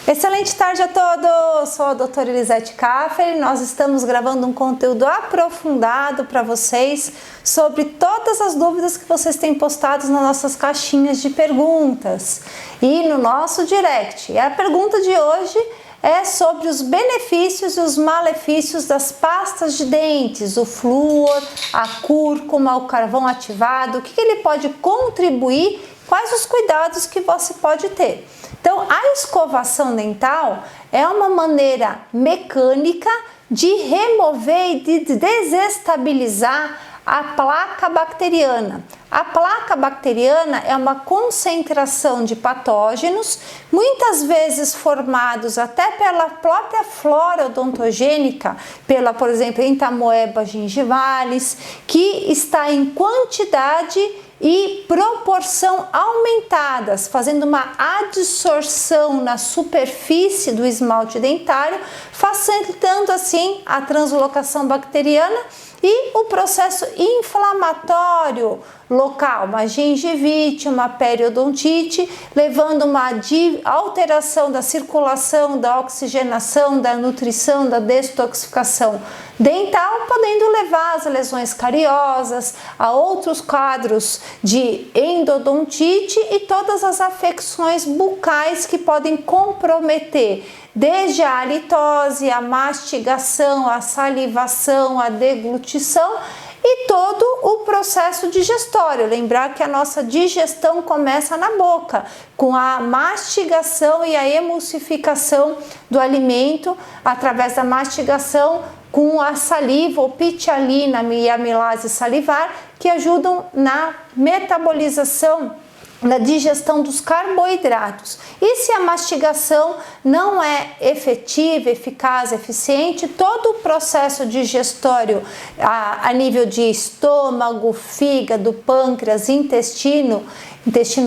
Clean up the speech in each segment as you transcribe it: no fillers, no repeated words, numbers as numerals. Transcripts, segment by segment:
Excelente tarde a todos! Sou a doutora Elisete Kaffer e nós estamos gravando um conteúdo aprofundado para vocês sobre todas as dúvidas que vocês têm postado nas nossas caixinhas de perguntas e no nosso direct. E a pergunta de hoje é sobre os benefícios e os malefícios das pastas de dentes, o flúor, a cúrcuma, o carvão ativado, o que ele pode contribuir, quais os cuidados que você pode ter. Então, a escovação dental é uma maneira mecânica de remover e de desestabilizar a placa bacteriana. A placa bacteriana é uma concentração de patógenos, muitas vezes formados até pela própria flora odontogênica, por exemplo, Entamoeba gingivalis, que está em quantidade e proporção aumentadas, fazendo uma adsorção na superfície do esmalte dentário, facilitando assim a translocação bacteriana e o processo inflamatório local, uma gengivite, uma periodontite, levando uma alteração da circulação, da oxigenação, da nutrição, da detoxificação dental, podendo levar às lesões cariosas, a outros quadros de endodontite e todas as afecções bucais que podem comprometer desde a halitose, a mastigação, a salivação, a deglutição e todo o processo digestório. Lembrar que a nossa digestão começa na boca, com a mastigação e a emulsificação do alimento através da mastigação com a saliva, ou pitialina e amilase salivar, que ajudam na metabolização, na digestão dos carboidratos. E se a mastigação não é efetiva, eficaz, eficiente, todo o processo digestório a nível de estômago, fígado, pâncreas, intestino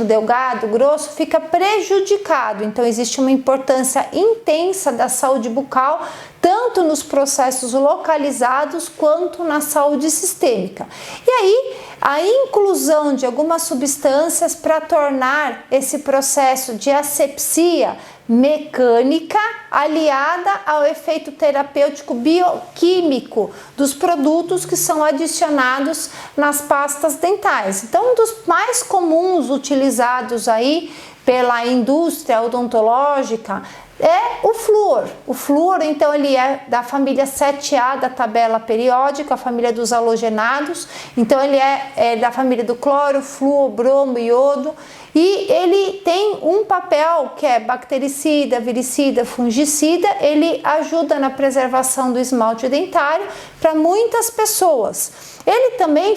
delgado, grosso, fica prejudicado. Então existe uma importância intensa da saúde bucal, tanto nos processos localizados quanto na saúde sistêmica. E aí, a inclusão de algumas substâncias para tornar esse processo de asepsia mecânica aliada ao efeito terapêutico bioquímico dos produtos que são adicionados nas pastas dentais. Então, um dos mais comuns utilizados aí pela indústria odontológica é o flúor. O flúor, então, ele é da família 7A da tabela periódica, a família dos halogenados. Então, ele é da família do cloro, flúor, bromo, iodo. E ele tem um papel que é bactericida, viricida, fungicida. Ele ajuda na preservação do esmalte dentário para muitas pessoas. Ele também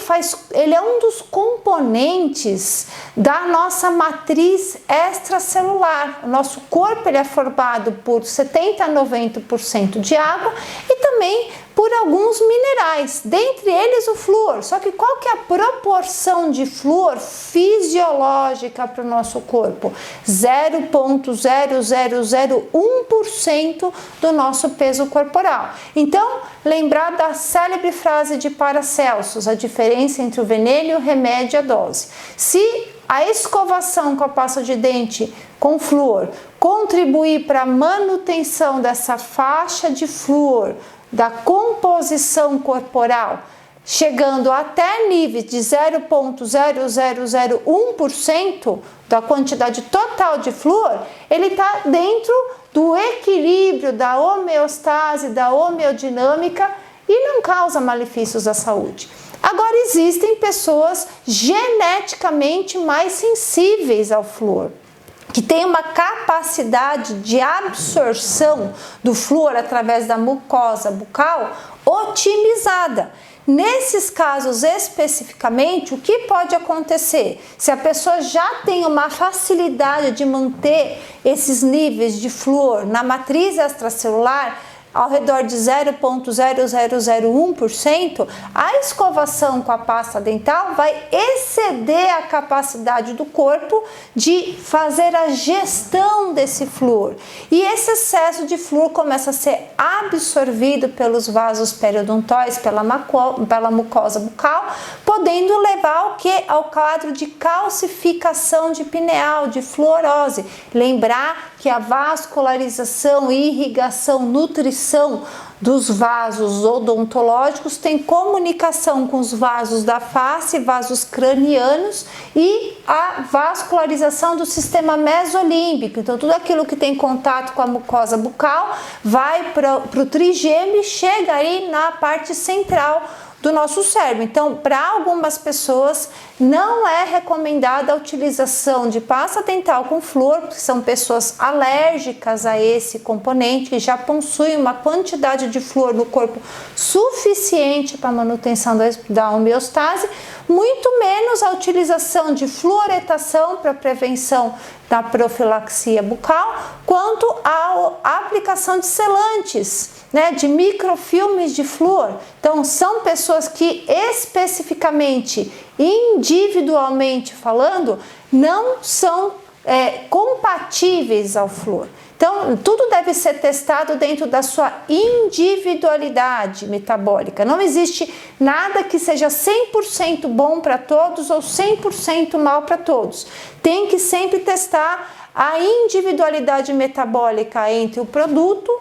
ele é um dos componentes da nossa matriz extracelular. O nosso corpo ele é formado por 70 a 90% de água e também por alguns minerais, dentre eles o flúor. Só que qual que é a proporção de flúor fisiológica para o nosso corpo? 0,0001% do nosso peso corporal. Então, lembrar da célebre frase de Paracelsus, a diferença entre o veneno e o remédio é a dose. Se a escovação com a pasta de dente com flúor contribuir para a manutenção dessa faixa de flúor, da composição corporal, chegando até níveis de 0,0001% da quantidade total de flúor, ele está dentro do equilíbrio, da homeostase, da homeodinâmica e não causa malefícios à saúde. Agora, existem pessoas geneticamente mais sensíveis ao flúor, que tem uma capacidade de absorção do flúor através da mucosa bucal otimizada. Nesses casos especificamente, o que pode acontecer? Se a pessoa já tem uma facilidade de manter esses níveis de flúor na matriz extracelular, ao redor de 0,0001%, a escovação com a pasta dental vai exceder a capacidade do corpo de fazer a gestão desse flúor. E esse excesso de flúor começa a ser absorvido pelos vasos periodontais, pela mucosa bucal, podendo levar ao quê? Ao quadro de calcificação de pineal, de fluorose. Lembrar que a vascularização, irrigação, nutrição dos vasos odontológicos tem comunicação com os vasos da face, vasos cranianos e a vascularização do sistema mesolímbico. Então, tudo aquilo que tem contato com a mucosa bucal vai para o trigêmeo e chega aí na parte central do nosso cérebro. Então, para algumas pessoas não é recomendada a utilização de pasta dental com flúor, porque são pessoas alérgicas a esse componente, que já possuem uma quantidade de flúor no corpo suficiente para a manutenção da homeostase, muito menos a utilização de fluoretação para prevenção da profilaxia bucal, quanto a aplicação de selantes, né, de microfilmes de flúor. Então, são pessoas que especificamente, individualmente falando, não são compatíveis ao flúor. Então, tudo deve ser testado dentro da sua individualidade metabólica. Não existe nada que seja 100% bom para todos ou 100% mal para todos. Tem que sempre testar a individualidade metabólica entre o produto,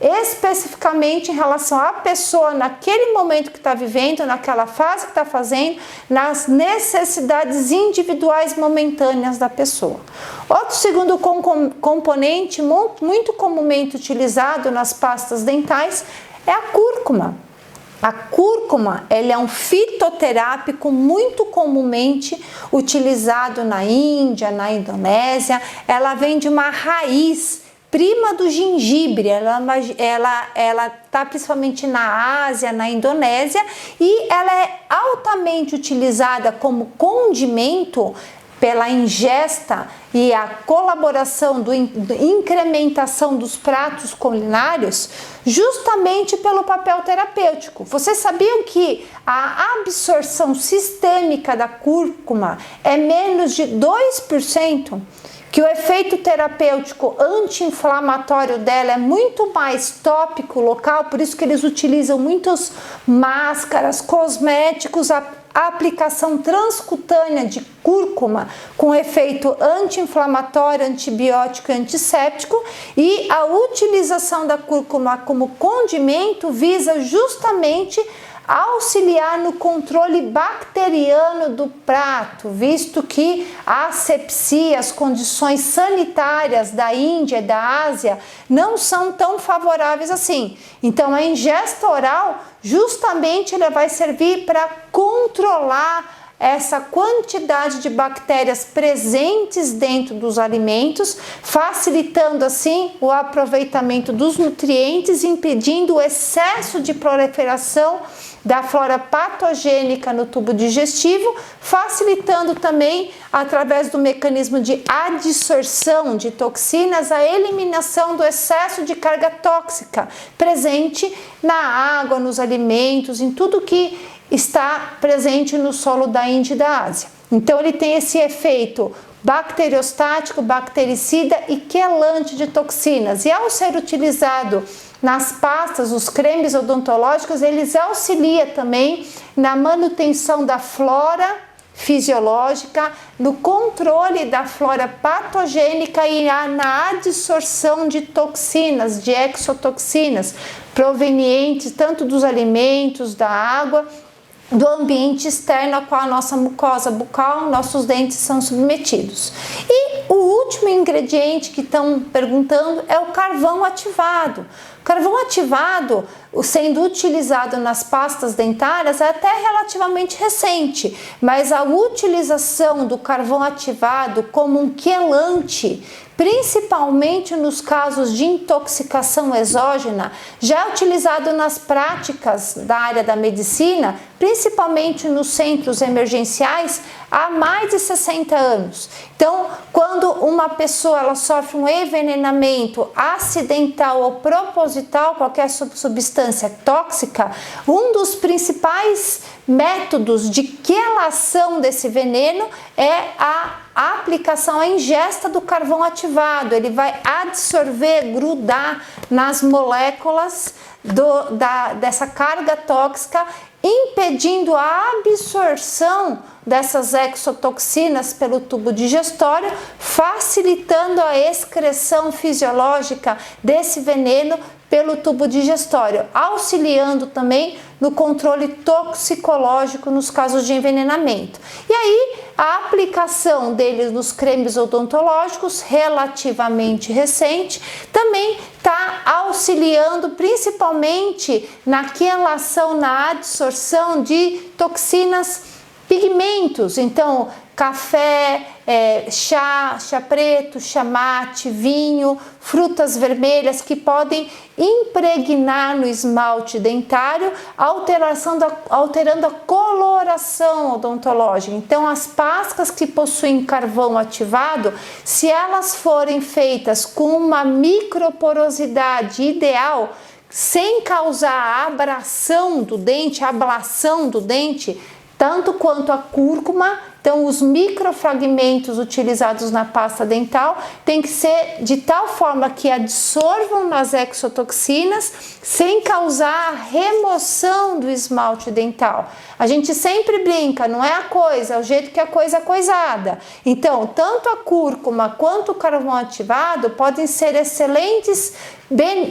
especificamente em relação à pessoa naquele momento que está vivendo, naquela fase que está fazendo, nas necessidades individuais momentâneas da pessoa. Outro segundo componente muito comumente utilizado nas pastas dentais é a cúrcuma. A cúrcuma, ela é um fitoterápico muito comumente utilizado na Índia, na Indonésia. Ela vem de uma raiz prima do gengibre, ela está principalmente na Ásia, na Indonésia, e ela é altamente utilizada como condimento pela ingesta e a colaboração da incrementação dos pratos culinários, justamente pelo papel terapêutico. Vocês sabiam que a absorção sistêmica da cúrcuma é menos de 2%? Que o efeito terapêutico anti-inflamatório dela é muito mais tópico, local, por isso que eles utilizam muitas máscaras, cosméticos, a aplicação transcutânea de cúrcuma com efeito anti-inflamatório, antibiótico e antisséptico, e a utilização da cúrcuma como condimento visa justamente auxiliar no controle bacteriano do prato, visto que a asepsia, as condições sanitárias da Índia e da Ásia não são tão favoráveis assim. Então, a ingesta oral justamente ela vai servir para controlar essa quantidade de bactérias presentes dentro dos alimentos, facilitando assim o aproveitamento dos nutrientes, impedindo o excesso de proliferação da flora patogênica no tubo digestivo, facilitando também, através do mecanismo de adsorção de toxinas, a eliminação do excesso de carga tóxica presente na água, nos alimentos, em tudo que está presente no solo da Índia e da Ásia. Então ele tem esse efeito bacteriostático, bactericida e quelante de toxinas. E ao ser utilizado nas pastas, os cremes odontológicos, eles auxiliam também na manutenção da flora fisiológica, no controle da flora patogênica e na adsorção de toxinas, de exotoxinas, provenientes tanto dos alimentos, da água, do ambiente externo a qual a nossa mucosa bucal, nossos dentes são submetidos. E o último ingrediente que estão perguntando é o carvão ativado. O carvão ativado, sendo utilizado nas pastas dentárias, é até relativamente recente, mas a utilização do carvão ativado como um quelante, principalmente nos casos de intoxicação exógena, já é utilizado nas práticas da área da medicina, principalmente nos centros emergenciais, há mais de 60 anos. Então, quando uma pessoa ela sofre um envenenamento acidental ou proposital, qualquer substância tóxica, um dos principais métodos de quelação desse veneno é a a aplicação, a ingesta do carvão ativado. Ele vai absorver, grudar nas moléculas dessa carga tóxica, impedindo a absorção dessas exotoxinas pelo tubo digestório, facilitando a excreção fisiológica desse veneno pelo tubo digestório, auxiliando também no controle toxicológico nos casos de envenenamento. E aí, a aplicação deles nos cremes odontológicos, relativamente recente, também está auxiliando principalmente naquela ação, na absorção de toxinas, pigmentos. Então, café, chá preto, chá mate, vinho, frutas vermelhas que podem impregnar no esmalte dentário, alterando a coloração odontológica. Então, as pastas que possuem carvão ativado, se elas forem feitas com uma microporosidade ideal, sem causar a abração do dente, a ablação do dente, tanto quanto a cúrcuma, então os microfragmentos utilizados na pasta dental tem que ser de tal forma que absorvam nas exotoxinas sem causar a remoção do esmalte dental. A gente sempre brinca, não é a coisa, é o jeito que a coisa é coisada. Então, tanto a cúrcuma quanto o carvão ativado podem ser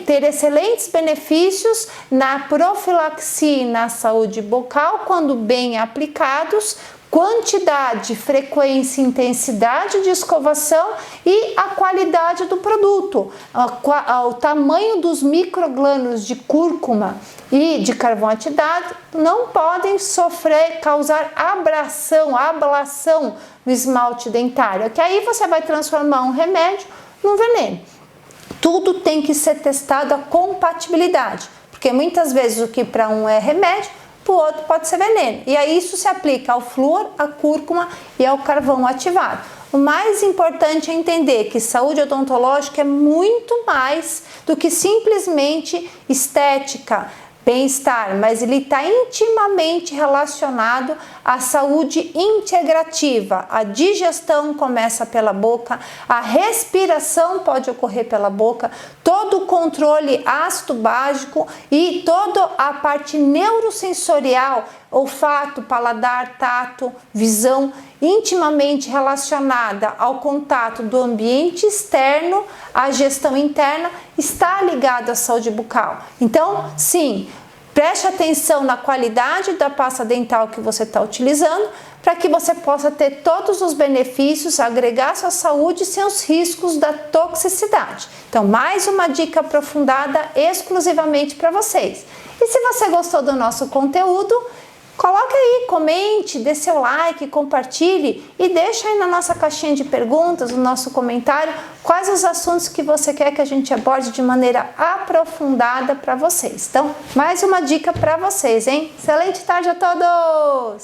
ter excelentes benefícios na profilaxia e na saúde bucal quando bem aplicados, quantidade, frequência e intensidade de escovação e a qualidade do produto. O tamanho dos microglânulos de cúrcuma e de carvão ativado não podem causar ablação no esmalte dentário, que aí você vai transformar um remédio num veneno. Tudo tem que ser testado a compatibilidade, porque muitas vezes o que para um é remédio, para o outro pode ser veneno. E aí isso se aplica ao flúor, à cúrcuma e ao carvão ativado. O mais importante é entender que saúde odontológica é muito mais do que simplesmente estética, bem-estar, mas ele está intimamente relacionado à saúde integrativa. A digestão começa pela boca, a respiração pode ocorrer pela boca, todo o controle ácido-básico e toda a parte neurosensorial, olfato, paladar, tato, visão, intimamente relacionada ao contato do ambiente externo, à gestão interna, está ligado à saúde bucal. Então, sim, preste atenção na qualidade da pasta dental que você está utilizando, para que você possa ter todos os benefícios, agregar sua saúde sem os riscos da toxicidade. Então, mais uma dica aprofundada exclusivamente para vocês. E se você gostou do nosso conteúdo, coloque aí, comente, dê seu like, compartilhe e deixa aí na nossa caixinha de perguntas, no nosso comentário, quais os assuntos que você quer que a gente aborde de maneira aprofundada para vocês. Então, mais uma dica para vocês, hein? Excelente tarde a todos!